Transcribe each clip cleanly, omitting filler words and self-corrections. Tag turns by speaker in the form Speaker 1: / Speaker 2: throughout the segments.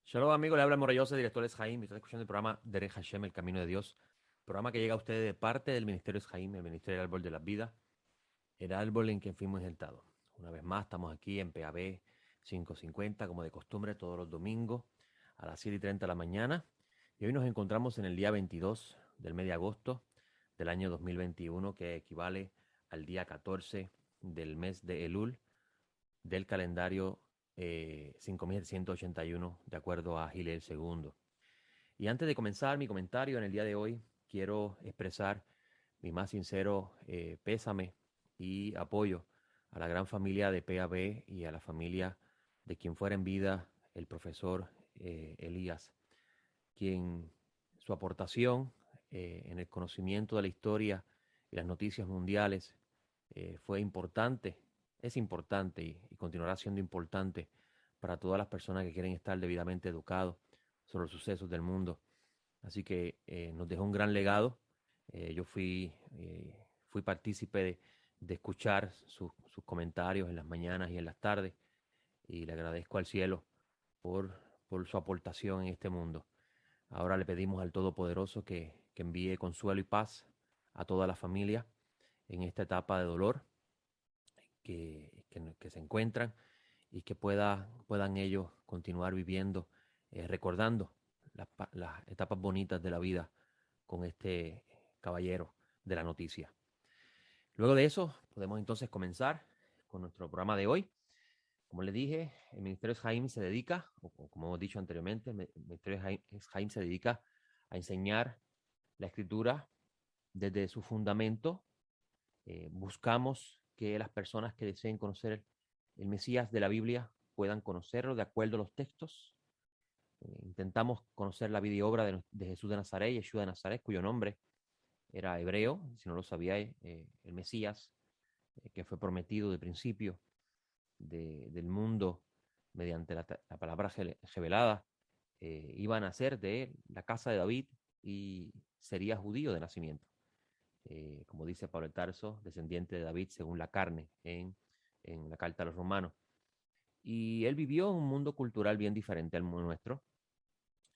Speaker 1: Shalom amigo, le habla Morellosa, director es Jaime. Está escuchando el programa Derech Hashem, El Camino de Dios. Programa que llega a ustedes de parte del Ministerio es Jaime, el Ministerio del Árbol de la Vida, el árbol en que fuimos injertados. Una vez más, estamos aquí en PAB 550, como de costumbre, todos los domingos a las 7:30 de la mañana. Y hoy nos encontramos en el día 22 del mes de agosto del año 2021, que equivale al día 14 del mes de Elul del calendario 5781, de acuerdo a Gilel II. Y antes de comenzar mi comentario en el día de hoy, quiero expresar mi más sincero pésame y apoyo a la gran familia de PAB y a la familia de quien fuera en vida el profesor Elías, quien su aportación en el conocimiento de la historia y las noticias mundiales fue importante, es importante y continuará siendo importante para todas las personas que quieren estar debidamente educados sobre los sucesos del mundo. Así que nos dejó un gran legado. Yo fui partícipe de escuchar sus comentarios en las mañanas y en las tardes y le agradezco al cielo por, por su aportación en este mundo. Ahora le pedimos al Todopoderoso que envíe consuelo y paz a toda la familia en esta etapa de dolor que se encuentran y que puedan ellos continuar viviendo, recordando las etapas bonitas de la vida con este caballero de la noticia. Luego de eso, podemos entonces comenzar con nuestro programa de hoy. Como les dije, el Ministerio Jaime se dedica, o como hemos dicho anteriormente, el Ministerio Jaime se dedica a enseñar la escritura desde su fundamento. Buscamos que las personas que deseen conocer el Mesías de la Biblia puedan conocerlo de acuerdo a los textos. Intentamos conocer la vida y obra de Jesús de Nazaret, Yeshua de Nazaret, cuyo nombre era hebreo, si no lo sabíais, el Mesías, que fue prometido de principio del mundo mediante la palabra revelada, iba a nacer de la casa de David y sería judío de nacimiento. Como dice Pablo de Tarso, descendiente de David según la carne en la carta a los romanos. Y él vivió en un mundo cultural bien diferente al nuestro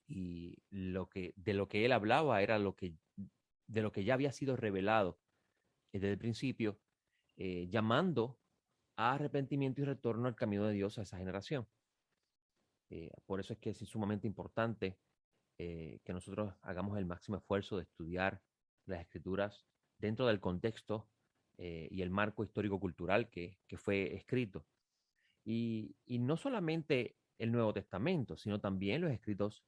Speaker 1: y de lo que él hablaba era de lo que ya había sido revelado desde el principio, llamando a arrepentimiento y retorno al camino de Dios a esa generación. Por eso es que es sumamente importante que nosotros hagamos el máximo esfuerzo de estudiar las escrituras dentro del contexto y el marco histórico-cultural que fue escrito. Y no solamente el Nuevo Testamento, sino también los escritos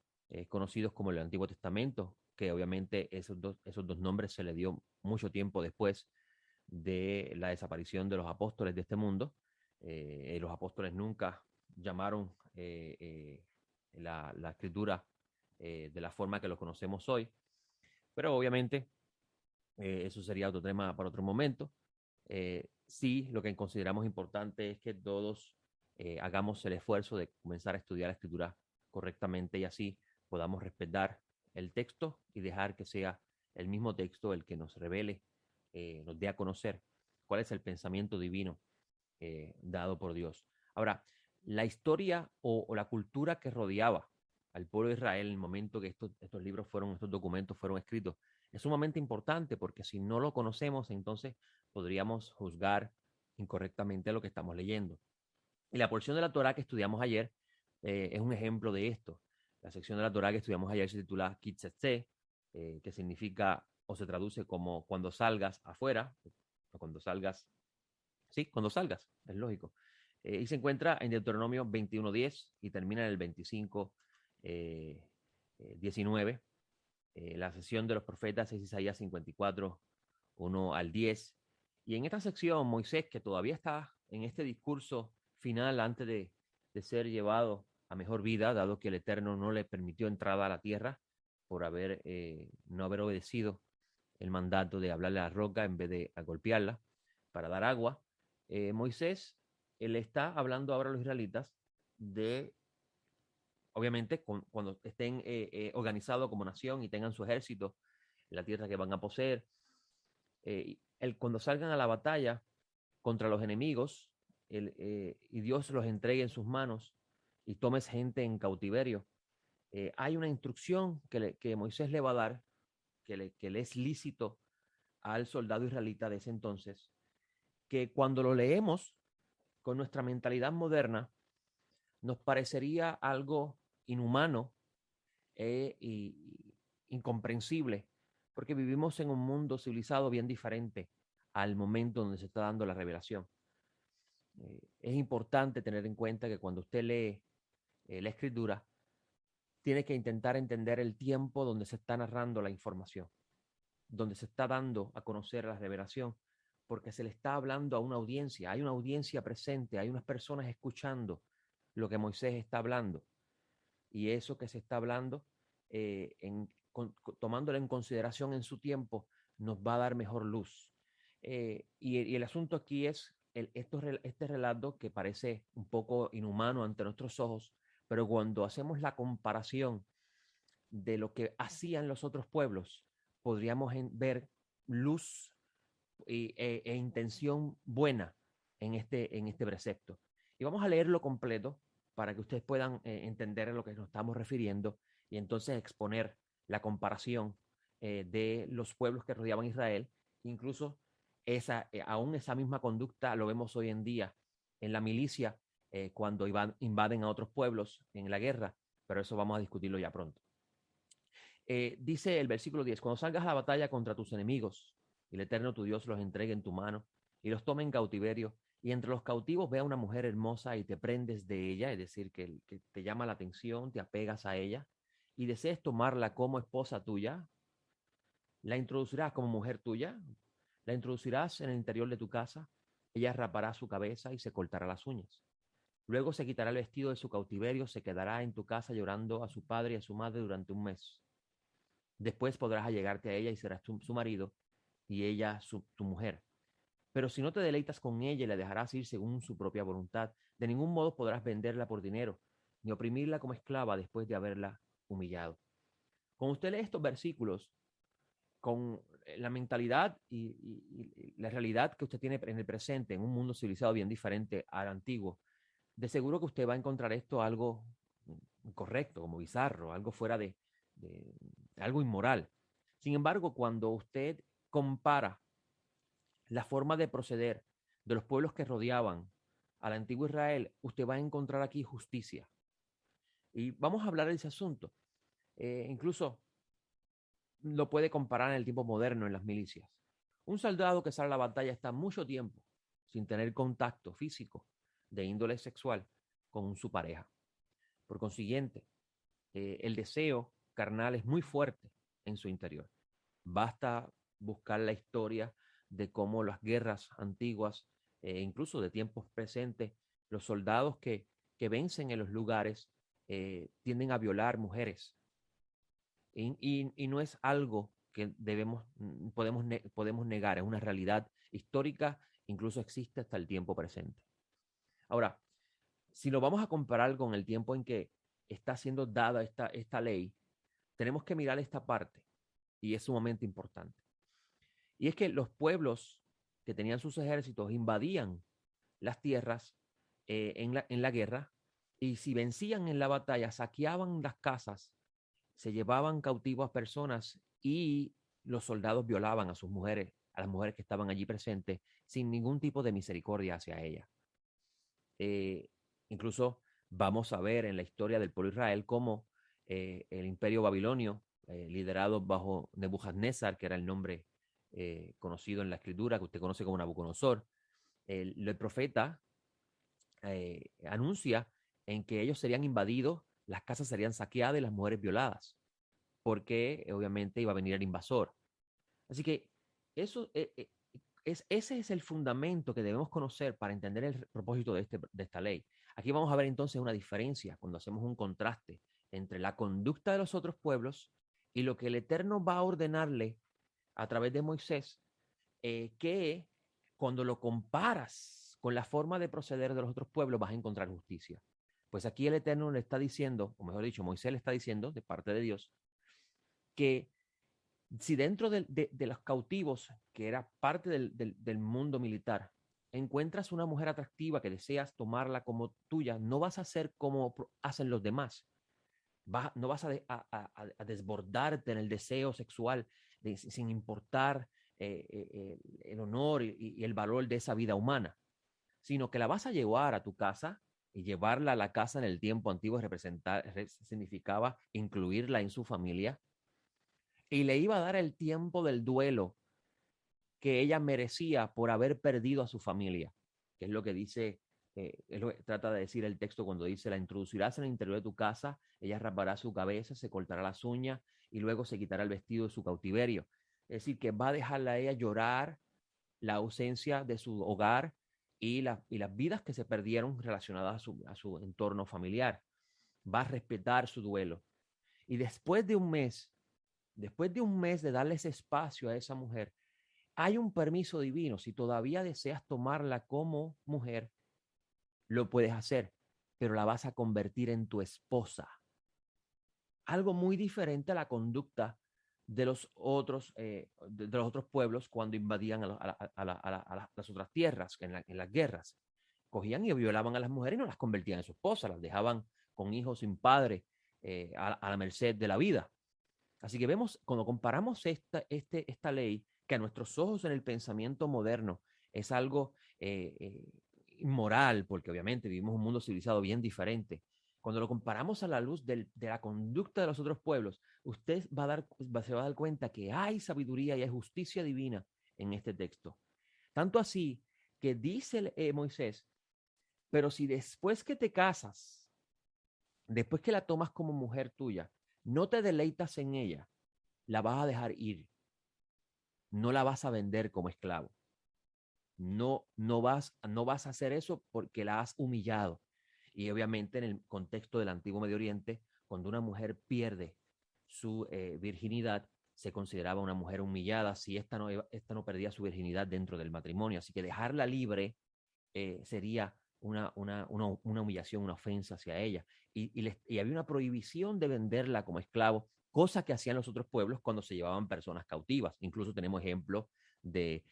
Speaker 1: conocidos como el Antiguo Testamento, que obviamente esos dos nombres se le dio mucho tiempo después de la desaparición de los apóstoles de este mundo. Los apóstoles nunca llamaron la escritura de la forma que lo conocemos hoy, pero obviamente eso sería otro tema para otro momento. Sí, lo que consideramos importante es que todos hagamos el esfuerzo de comenzar a estudiar la escritura correctamente y así podamos respetar el texto y dejar que sea el mismo texto el que nos revele, nos dé a conocer cuál es el pensamiento divino dado por Dios. Ahora, la historia o la cultura que rodeaba al pueblo de Israel en el momento que estos documentos fueron escritos, es sumamente importante porque si no lo conocemos, entonces podríamos juzgar incorrectamente lo que estamos leyendo. Y la porción de la Torah que estudiamos ayer es un ejemplo de esto. La sección de la Torah que estudiamos ayer se titula Kitzetse, que significa o se traduce como cuando salgas afuera, o cuando salgas, sí, cuando salgas, es lógico. Y se encuentra en Deuteronomio 21:10 y termina en el 25:19. La sesión de los profetas es Isaías 54, 1 al 10. Y en esta sección, Moisés, que todavía está en este discurso final antes de ser llevado a mejor vida, dado que el Eterno no le permitió entrada a la tierra por no haber obedecido el mandato de hablarle a la roca en vez de a golpearla para dar agua, Moisés él está hablando ahora a los israelitas de, obviamente, cuando estén organizados como nación y tengan su ejército en la tierra que van a poseer, cuando salgan a la batalla contra los enemigos y Dios los entregue en sus manos y tomes gente en cautiverio, hay una instrucción que Moisés le va a dar, que le es lícito al soldado israelita de ese entonces, que cuando lo leemos con nuestra mentalidad moderna, nos parecería algo inhumano y incomprensible, porque vivimos en un mundo civilizado bien diferente al momento donde se está dando la revelación. Es importante tener en cuenta que cuando usted lee la escritura, tiene que intentar entender el tiempo donde se está narrando la información, donde se está dando a conocer la revelación, porque se le está hablando a una audiencia, hay una audiencia presente, hay unas personas escuchando lo que Moisés está hablando, y eso que se está hablando, tomándolo en consideración en su tiempo, nos va a dar mejor luz. Y el asunto aquí es este relato que parece un poco inhumano ante nuestros ojos, pero cuando hacemos la comparación de lo que hacían los otros pueblos, podríamos ver luz e intención buena en este precepto. Y vamos a leerlo completo para que ustedes puedan entender a lo que nos estamos refiriendo y entonces exponer la comparación de los pueblos que rodeaban Israel. Incluso aún esa misma conducta lo vemos hoy en día en la milicia cuando invaden a otros pueblos en la guerra, pero eso vamos a discutirlo ya pronto. Dice el versículo 10, cuando salgas a la batalla contra tus enemigos y el Eterno tu Dios los entregue en tu mano y los tome en cautiverio, y entre los cautivos vea una mujer hermosa y te prendes de ella, es decir, que te llama la atención, te apegas a ella y desees tomarla como esposa tuya, la introducirás como mujer tuya, la introducirás en el interior de tu casa, ella rapará su cabeza y se cortará las uñas. Luego se quitará el vestido de su cautiverio, se quedará en tu casa llorando a su padre y a su madre durante un mes. Después podrás allegarte a ella y serás su marido y ella tu mujer. Pero si no te deleitas con ella y la dejarás ir según su propia voluntad, de ningún modo podrás venderla por dinero, ni oprimirla como esclava después de haberla humillado. Cuando usted lee estos versículos, con la mentalidad y la realidad que usted tiene en el presente, en un mundo civilizado bien diferente al antiguo, de seguro que usted va a encontrar esto algo incorrecto, como bizarro, algo fuera de algo inmoral. Sin embargo, cuando usted compara la forma de proceder de los pueblos que rodeaban al antiguo Israel, usted va a encontrar aquí justicia. Y vamos a hablar de ese asunto. Incluso lo puede comparar en el tiempo moderno en las milicias. Un soldado que sale a la batalla está mucho tiempo sin tener contacto físico de índole sexual con su pareja. Por consiguiente, el deseo carnal es muy fuerte en su interior. Basta buscar la historia de cómo las guerras antiguas, incluso de tiempos presentes, los soldados que vencen en los lugares tienden a violar mujeres. Y no es algo que podemos negar, es una realidad histórica, incluso existe hasta el tiempo presente. Ahora, si lo vamos a comparar con el tiempo en que está siendo dada esta ley, tenemos que mirar esta parte y es sumamente importante. Y es que los pueblos que tenían sus ejércitos invadían las tierras en la guerra y si vencían en la batalla, saqueaban las casas, se llevaban cautivos a personas y los soldados violaban a sus mujeres, a las mujeres que estaban allí presentes, sin ningún tipo de misericordia hacia ellas. Incluso vamos a ver en la historia del pueblo de Israel cómo el imperio babilonio, liderado bajo Nebuchadnezzar, que era el nombre conocido en la escritura, que usted conoce como Nabucodonosor, el profeta anuncia en que ellos serían invadidos, las casas serían saqueadas y las mujeres violadas, porque obviamente iba a venir el invasor. Así que eso ese es el fundamento que debemos conocer para entender el propósito de esta ley. Aquí vamos a ver entonces una diferencia cuando hacemos un contraste entre la conducta de los otros pueblos y lo que el Eterno va a ordenarle a través de Moisés, que cuando lo comparas con la forma de proceder de los otros pueblos vas a encontrar justicia. Pues aquí el Eterno le está diciendo, o mejor dicho, Moisés le está diciendo de parte de Dios, que si dentro de los cautivos, que era parte del mundo militar, encuentras una mujer atractiva que deseas tomarla como tuya, no vas a hacer como hacen los demás. No vas a desbordarte en el deseo sexual sin importar el honor y el valor de esa vida humana, sino que la vas a llevar a tu casa y llevarla a la casa en el tiempo antiguo significaba incluirla en su familia y le iba a dar el tiempo del duelo que ella merecía por haber perdido a su familia, que es lo que dice, es lo que trata de decir el texto cuando dice: la introducirás en el interior de tu casa, ella rapará su cabeza, se cortará las uñas y luego se quitará el vestido de su cautiverio. Es decir, que va a dejarla a ella llorar la ausencia de su hogar y las vidas que se perdieron relacionadas a su entorno familiar. Va a respetar su duelo. Y después de un mes de darle ese espacio a esa mujer, hay un permiso divino. Si todavía deseas tomarla como mujer, lo puedes hacer, pero la vas a convertir en tu esposa. Algo muy diferente a la conducta de de los otros pueblos cuando invadían las otras tierras en las guerras. Cogían y violaban a las mujeres y no las convertían en su esposa, las dejaban con hijos sin padre, a la merced de la vida. Así que vemos, cuando comparamos esta ley, que a nuestros ojos en el pensamiento moderno es algo inmoral, porque obviamente vivimos un mundo civilizado bien diferente. Cuando lo comparamos a la luz de la conducta de los otros pueblos, usted se va a dar cuenta que hay sabiduría y hay justicia divina en este texto. Tanto así que dice Moisés: pero si después que te casas, después que la tomas como mujer tuya, no te deleitas en ella, la vas a dejar ir, no la vas a vender como esclavo. No vas a hacer eso porque la has humillado. Y obviamente en el contexto del antiguo Medio Oriente, cuando una mujer pierde su virginidad, se consideraba una mujer humillada si esta no perdía su virginidad dentro del matrimonio. Así que dejarla libre sería una humillación, una ofensa hacia ella. Y había una prohibición de venderla como esclavo, cosa que hacían los otros pueblos cuando se llevaban personas cautivas. Incluso tenemos ejemplos de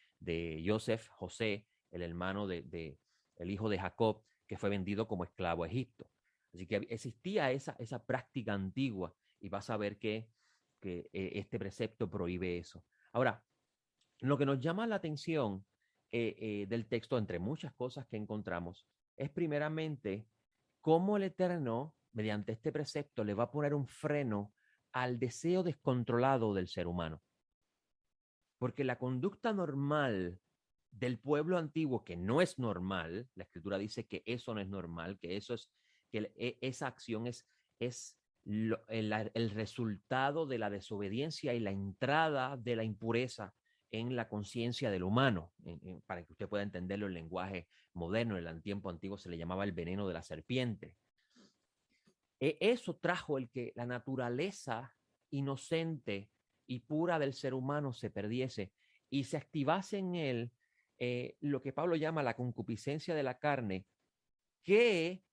Speaker 1: José, el hermano el hijo de Jacob, que fue vendido como esclavo a Egipto. Así que existía esa práctica antigua y vas a ver que este precepto prohíbe eso. Ahora, lo que nos llama la atención del texto, entre muchas cosas que encontramos, es primeramente cómo el Eterno, mediante este precepto, le va a poner un freno al deseo descontrolado del ser humano. Porque la conducta normal del pueblo antiguo, que no es normal, la escritura dice que eso no es normal, que esa acción es el resultado de la desobediencia y la entrada de la impureza en la conciencia del humano. Para que usted pueda entenderlo en lenguaje moderno, en el tiempo antiguo se le llamaba el veneno de la serpiente. Eso trajo el que la naturaleza inocente y pura del ser humano se perdiese y se activase en él lo que Pablo llama la concupiscencia de la carne, que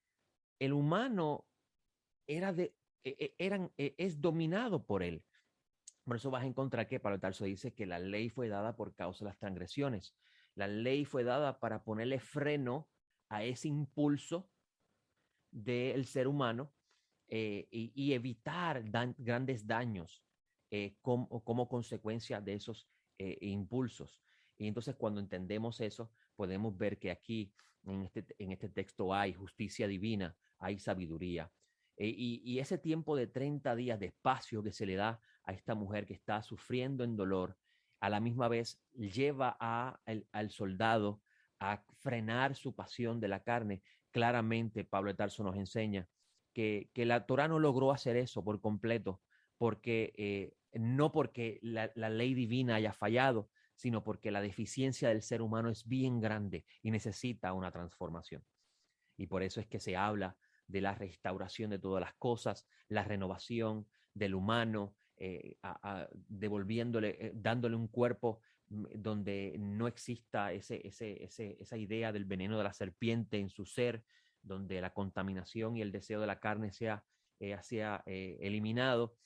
Speaker 1: el humano es dominado por él. Por eso vas a encontrar que Pablo Tarso dice que la ley fue dada por causa de las transgresiones. La ley fue dada para ponerle freno a ese impulso del ser humano y evitar grandes daños como consecuencia de esos impulsos. Y entonces cuando entendemos eso, podemos ver que aquí en este texto hay justicia divina, hay sabiduría. Y ese tiempo de 30 días de espacio que se le da a esta mujer que está sufriendo en dolor, a la misma vez lleva al soldado a frenar su pasión de la carne. Claramente Pablo de Tarso nos enseña que la Torah no logró hacer eso por completo, no porque la ley divina haya fallado, sino porque la deficiencia del ser humano es bien grande y necesita una transformación. Y por eso es que se habla de la restauración de todas las cosas, la renovación del humano, devolviéndole, dándole un cuerpo donde no exista esa idea del veneno de la serpiente en su ser, donde la contaminación y el deseo de la carne sea eliminado,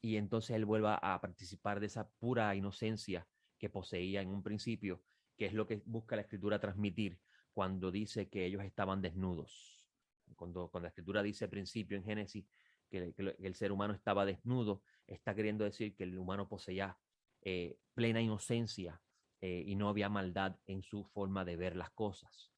Speaker 1: y entonces él vuelva a participar de esa pura inocencia que poseía en un principio, que es lo que busca la escritura transmitir cuando dice que ellos estaban desnudos. Cuando la escritura dice al principio en Génesis que el ser humano estaba desnudo, está queriendo decir que el humano poseía plena inocencia y no había maldad en su forma de ver las cosas.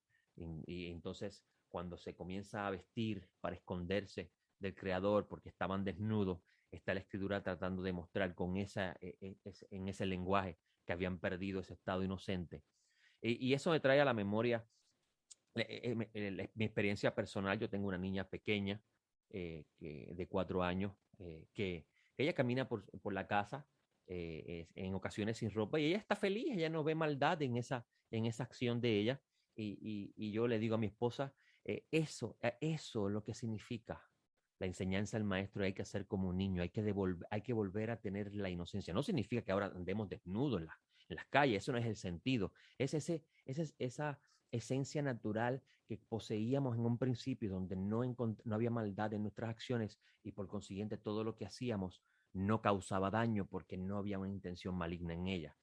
Speaker 1: Y entonces, cuando se comienza a vestir para esconderse del Creador porque estaban desnudos, está la Escritura tratando de mostrar en ese lenguaje que habían perdido ese estado inocente. Y eso me trae a la memoria mi experiencia personal. Yo tengo una niña pequeña de 4 años que ella camina por la casa en ocasiones sin ropa y ella está feliz, ella no ve maldad en esa acción de ella. Y yo le digo a mi esposa, eso es lo que significa la enseñanza del maestro. Hay que hacer como un niño, hay que volver a tener la inocencia. No significa que ahora andemos desnudos en las calles, eso no es el sentido. Esa esencia natural que poseíamos en un principio, donde no había maldad en nuestras acciones y por consiguiente todo lo que hacíamos no causaba daño porque no había una intención maligna en ella.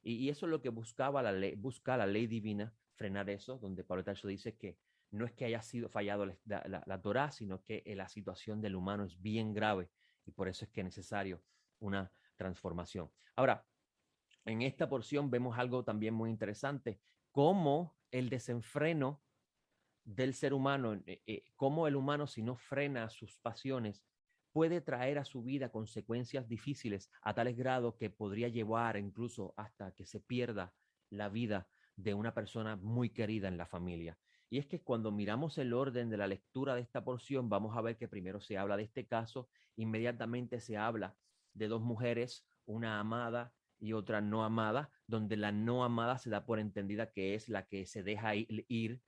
Speaker 1: Y eso es lo que busca la ley divina, frenar eso, donde Pablo Tarso dice que no es que haya sido fallado la Torá, sino que la situación del humano es bien grave y por eso es que es necesario una transformación. Ahora, en esta porción vemos algo también muy interesante, cómo el desenfreno del ser humano, cómo el humano, si no frena sus pasiones, puede traer a su vida consecuencias difíciles a tales grados que podría llevar incluso hasta que se pierda la vida de una persona muy querida en la familia. Y es que cuando miramos el orden de la lectura de esta porción, vamos a ver que primero se habla de este caso, inmediatamente se habla de dos mujeres, una amada y otra no amada, donde la no amada se da por entendida que es la que se deja ir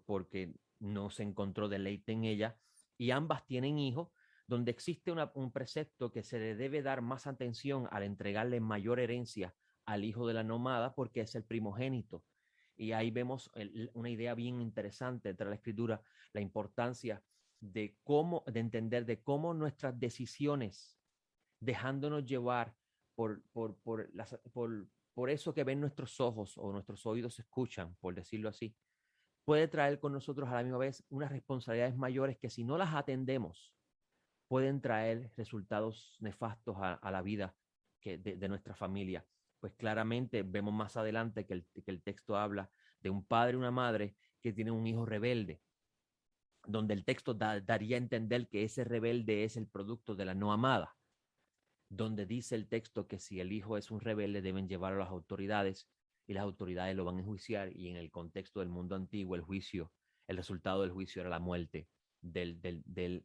Speaker 1: porque no se encontró deleite en ella, y ambas tienen hijos, donde existe un precepto que se le debe dar más atención al entregarle mayor herencia al hijo de la nomada porque es el primogénito. Y ahí vemos una idea bien interesante entre la escritura, la importancia de entender de cómo nuestras decisiones, dejándonos llevar por eso que ven nuestros ojos o nuestros oídos escuchan, por decirlo así, puede traer con nosotros a la misma vez unas responsabilidades mayores que si no las atendemos, pueden traer resultados nefastos a la vida de nuestra familia. Pues claramente vemos más adelante que el texto habla de un padre y una madre que tienen un hijo rebelde, donde el texto daría a entender que ese rebelde es el producto de la no amada, donde dice el texto que si el hijo es un rebelde deben llevarlo a las autoridades y las autoridades lo van a enjuiciar, y en el contexto del mundo antiguo el resultado del juicio era la muerte de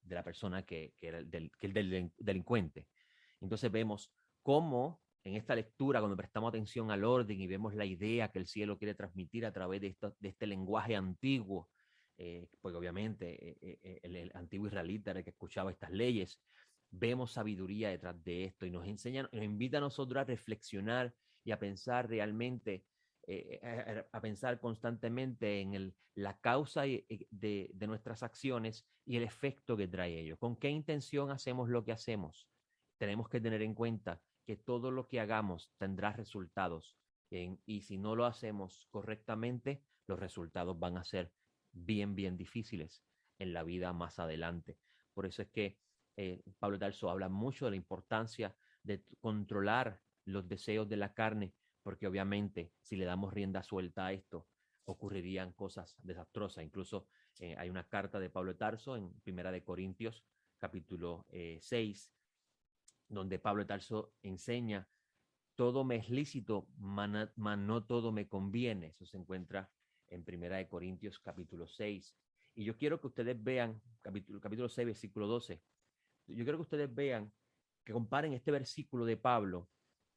Speaker 1: la persona que era el delincuente. Entonces vemos cómo en esta lectura, cuando prestamos atención al orden y vemos la idea que el cielo quiere transmitir a través de este lenguaje antiguo, porque obviamente el antiguo israelita era el que escuchaba estas leyes, vemos sabiduría detrás de esto y nos invita a nosotros a reflexionar y a pensar realmente, a pensar constantemente en la causa de nuestras acciones y el efecto que trae ello. ¿Con qué intención hacemos lo que hacemos? Tenemos que tener en cuenta que todo lo que hagamos tendrá resultados, y si no lo hacemos correctamente, los resultados van a ser bien, bien difíciles en la vida más adelante. Por eso es que Pablo Tarso habla mucho de la importancia de controlar los deseos de la carne, porque obviamente si le damos rienda suelta a esto, ocurrirían cosas desastrosas. Incluso hay una carta de Pablo Tarso en Primera de Corintios, capítulo 6, donde Pablo Tarso enseña: todo me es lícito, mas no todo me conviene. Eso se encuentra en Primera de Corintios, capítulo 6. Y yo quiero que ustedes vean, capítulo 6, versículo 12, yo quiero que ustedes vean, que comparen este versículo de Pablo,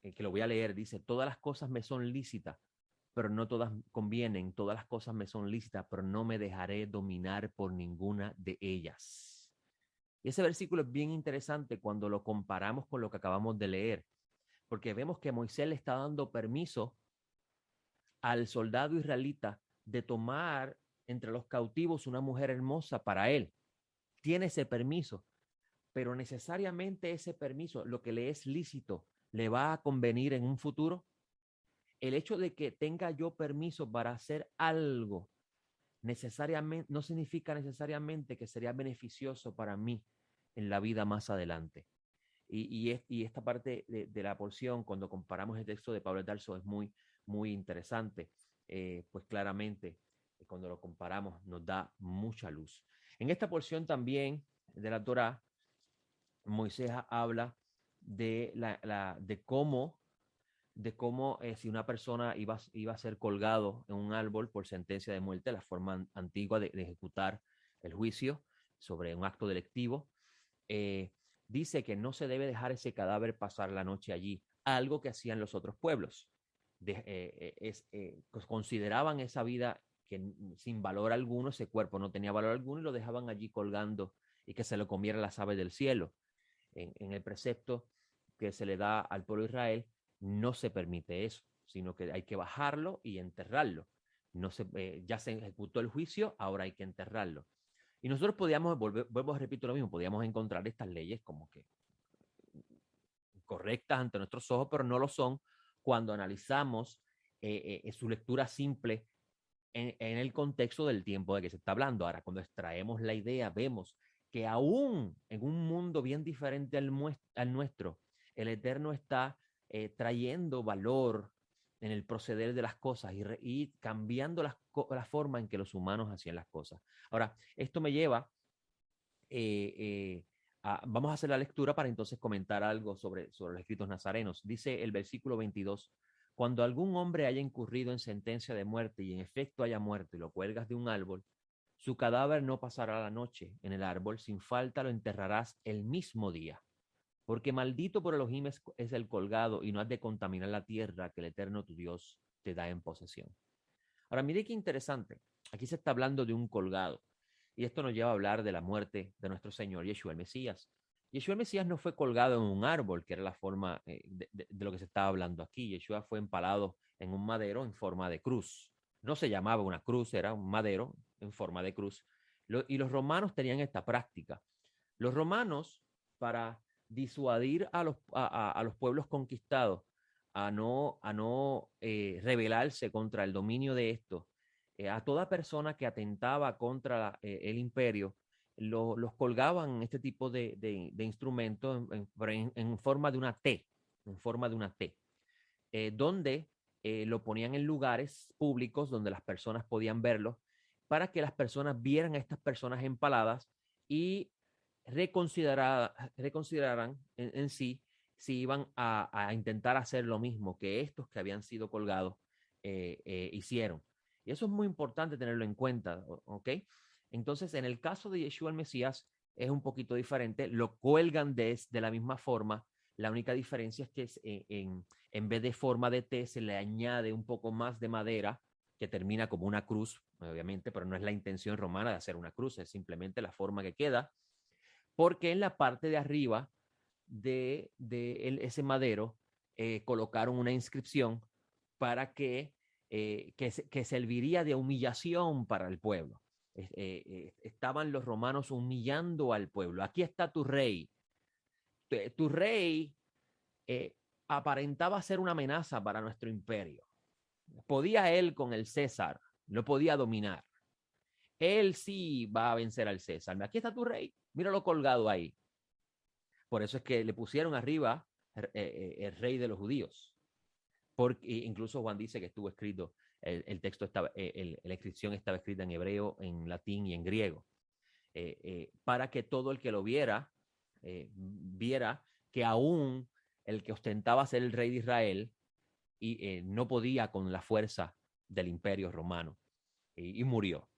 Speaker 1: que lo voy a leer. Dice: todas las cosas me son lícitas, pero no todas convienen. Todas las cosas me son lícitas, pero no me dejaré dominar por ninguna de ellas. Y ese versículo es bien interesante cuando lo comparamos con lo que acabamos de leer, porque vemos que Moisés le está dando permiso al soldado israelita de tomar entre los cautivos una mujer hermosa para él. Tiene ese permiso, pero necesariamente ese permiso, lo que le es lícito, le va a convenir en un futuro. El hecho de que tenga yo permiso para hacer algo no significa necesariamente que sería beneficioso para mí en la vida más adelante. Y esta parte de la porción, cuando comparamos el texto de Pablo de Tarso, es muy, muy interesante. Pues claramente, cuando lo comparamos, nos da mucha luz. En esta porción también de la Torá, Moisés habla de cómo si una persona iba a ser colgado en un árbol por sentencia de muerte, la forma antigua de ejecutar el juicio sobre un acto delictivo, eh, dice que no se debe dejar ese cadáver pasar la noche allí, algo que hacían los otros pueblos. Pues consideraban esa vida que sin valor alguno, ese cuerpo no tenía valor alguno y lo dejaban allí colgando y que se lo comieran las aves del cielo. En el precepto que se le da al pueblo de Israel, no se permite eso, sino que hay que bajarlo y enterrarlo. No se, ya se ejecutó el juicio, ahora hay que enterrarlo. Y nosotros podíamos, vuelvo a repito lo mismo, podíamos encontrar estas leyes como que correctas ante nuestros ojos, pero no lo son cuando analizamos su lectura simple en el contexto del tiempo de que se está hablando. Ahora, cuando extraemos la idea, vemos que aún en un mundo bien diferente al nuestro, el Eterno está trayendo valor en el proceder de las cosas y cambiando la forma en que los humanos hacían las cosas. Ahora, esto me lleva vamos a hacer la lectura para entonces comentar algo sobre los escritos nazarenos. Dice el versículo 22, cuando algún hombre haya incurrido en sentencia de muerte y en efecto haya muerto y lo cuelgas de un árbol, su cadáver no pasará la noche en el árbol, sin falta lo enterrarás el mismo día. Porque maldito por Elohim es el colgado y no has de contaminar la tierra que el Eterno tu Dios te da en posesión. Ahora, mire qué interesante. Aquí se está hablando de un colgado. Y esto nos lleva a hablar de la muerte de nuestro Señor Yeshua el Mesías. Yeshua el Mesías no fue colgado en un árbol, que era la forma de lo que se estaba hablando aquí. Yeshua fue empalado en un madero en forma de cruz. No se llamaba una cruz, era un madero en forma de cruz. Y los romanos tenían esta práctica. Los romanos, para disuadir a los pueblos conquistados a no rebelarse contra el dominio de estos, a toda persona que atentaba contra el imperio, los colgaban en este tipo de instrumentos en forma de una T, en forma de una T, donde lo ponían en lugares públicos donde las personas podían verlo, para que las personas vieran a estas personas empaladas y reconsideraran en sí si iban a intentar hacer lo mismo que estos que habían sido colgados hicieron. Y eso es muy importante tenerlo en cuenta, ¿ok? Entonces, en el caso de Yeshua el Mesías, es un poquito diferente. Lo cuelgan de la misma forma. La única diferencia es que en vez de forma de T se le añade un poco más de madera que termina como una cruz, obviamente, pero no es la intención romana de hacer una cruz, es simplemente la forma que queda, porque en la parte de arriba de ese madero colocaron una inscripción para que serviría de humillación para el pueblo. Estaban los romanos humillando al pueblo. Aquí está tu rey. Tu rey aparentaba ser una amenaza para nuestro imperio. Podía él con el César, lo podía dominar. Él sí va a vencer al César. Aquí está tu rey, míralo colgado ahí. Por eso es que le pusieron arriba el rey de los judíos. Porque incluso Juan dice que estuvo escrito, el texto estaba, la inscripción estaba escrita en hebreo, en latín y en griego. Para que todo el que lo viera, viera que aún el que ostentaba ser el rey de Israel no podía con la fuerza del imperio romano y murió.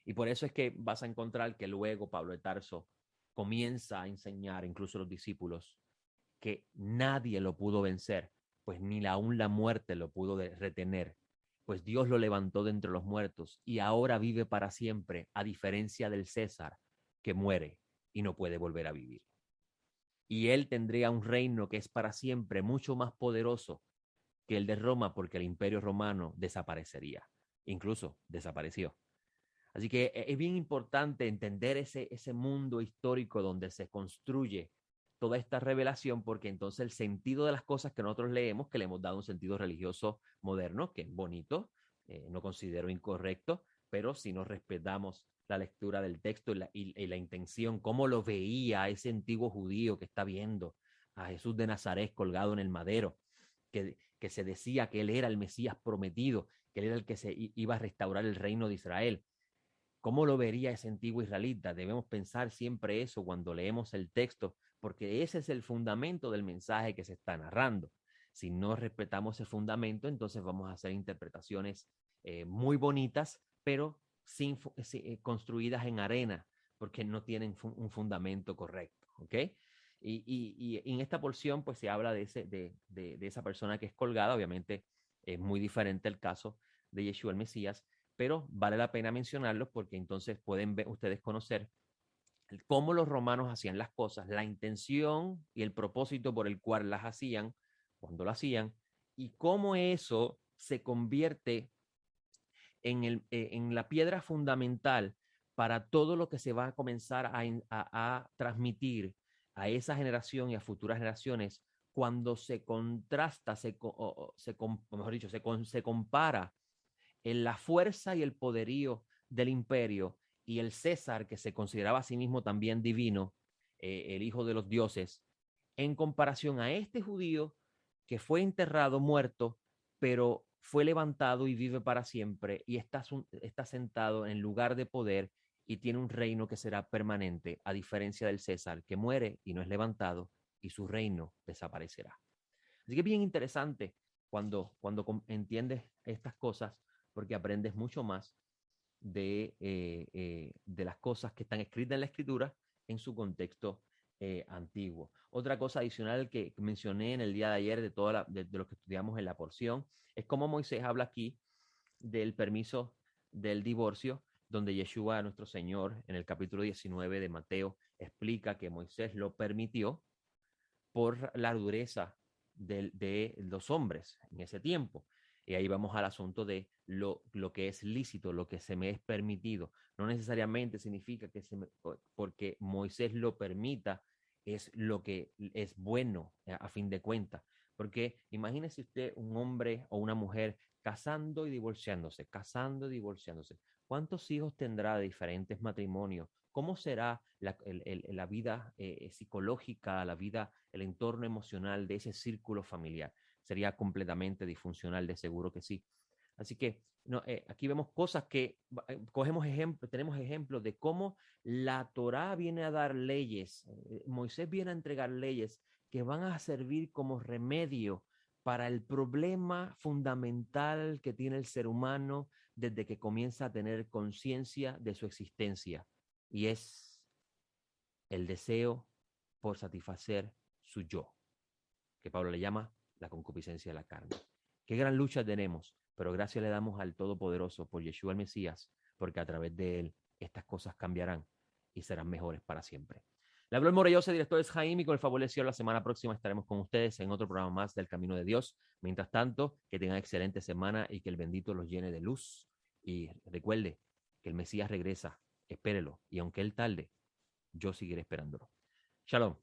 Speaker 1: Y por eso es que vas a encontrar que luego Pablo de Tarso comienza a enseñar, incluso a los discípulos, que nadie lo pudo vencer, pues ni aún la muerte lo pudo retener, pues Dios lo levantó de entre los muertos y ahora vive para siempre, a diferencia del César, que muere y no puede volver a vivir. Y él tendría un reino que es para siempre mucho más poderoso que el de Roma, porque el imperio romano desaparecería, incluso desapareció. Así que es bien importante entender ese mundo histórico donde se construye toda esta revelación, porque entonces el sentido de las cosas que nosotros leemos, que le hemos dado un sentido religioso moderno, que es bonito, no considero incorrecto, pero si no respetamos la lectura del texto y la intención, cómo lo veía ese antiguo judío que está viendo a Jesús de Nazaret colgado en el madero, que se decía que él era el Mesías prometido, que él era el que se iba a restaurar el reino de Israel. ¿Cómo lo vería ese antiguo israelita? Debemos pensar siempre eso cuando leemos el texto, porque ese es el fundamento del mensaje que se está narrando. Si no respetamos el fundamento, entonces vamos a hacer interpretaciones muy bonitas, pero construidas en arena, porque no tienen un fundamento correcto. ¿Ok? Y en esta porción, pues se habla de esa persona que es colgada. Obviamente es muy diferente el caso de Yeshua el Mesías, pero vale la pena mencionarlos porque entonces pueden ustedes conocer cómo los romanos hacían las cosas, la intención y el propósito por el cual las hacían, cuando lo hacían, y cómo eso se convierte en la piedra fundamental para todo lo que se va a comenzar a transmitir a esa generación y a futuras generaciones cuando se contrasta, mejor dicho, se compara en la fuerza y el poderío del imperio y el César, que se consideraba a sí mismo también divino, el hijo de los dioses, en comparación a este judío que fue enterrado, muerto, pero fue levantado y vive para siempre y está sentado en lugar de poder y tiene un reino que será permanente, a diferencia del César, que muere y no es levantado y su reino desaparecerá. Así que es bien interesante cuando entiendes estas cosas, porque aprendes mucho más de las cosas que están escritas en la escritura en su contexto antiguo. Otra cosa adicional que mencioné en el día de ayer de lo que estudiamos en la porción es cómo Moisés habla aquí del permiso del divorcio, donde Yeshua, nuestro Señor, en el capítulo 19 de Mateo, explica que Moisés lo permitió por la dureza de los hombres en ese tiempo. Y ahí vamos al asunto de lo que es lícito, lo que se me es permitido. No necesariamente significa que porque Moisés lo permita, es lo que es bueno a fin de cuentas. Porque imagínese usted un hombre o una mujer casando y divorciándose, casando y divorciándose. ¿Cuántos hijos tendrá de diferentes matrimonios? ¿Cómo será la vida psicológica, la vida, el entorno emocional de ese círculo familiar? Sería completamente disfuncional, de seguro que sí. Así que no, aquí vemos cosas que tenemos ejemplos de cómo la Torá viene a dar leyes, Moisés viene a entregar leyes que van a servir como remedio para el problema fundamental que tiene el ser humano desde que comienza a tener conciencia de su existencia, y es el deseo por satisfacer su yo, que Pablo le llama la concupiscencia de la carne. Qué gran lucha tenemos, pero gracias le damos al Todopoderoso por Yeshua el Mesías, porque a través de él estas cosas cambiarán y serán mejores para siempre. Le habló el Morelloso, director es Jaime, y con el favor de Dios, la semana próxima estaremos con ustedes en otro programa más del Camino de Dios. Mientras tanto, que tengan excelente semana y que el bendito los llene de luz. Y recuerde que el Mesías regresa, espérelo, y aunque él tarde, yo seguiré esperándolo. Shalom.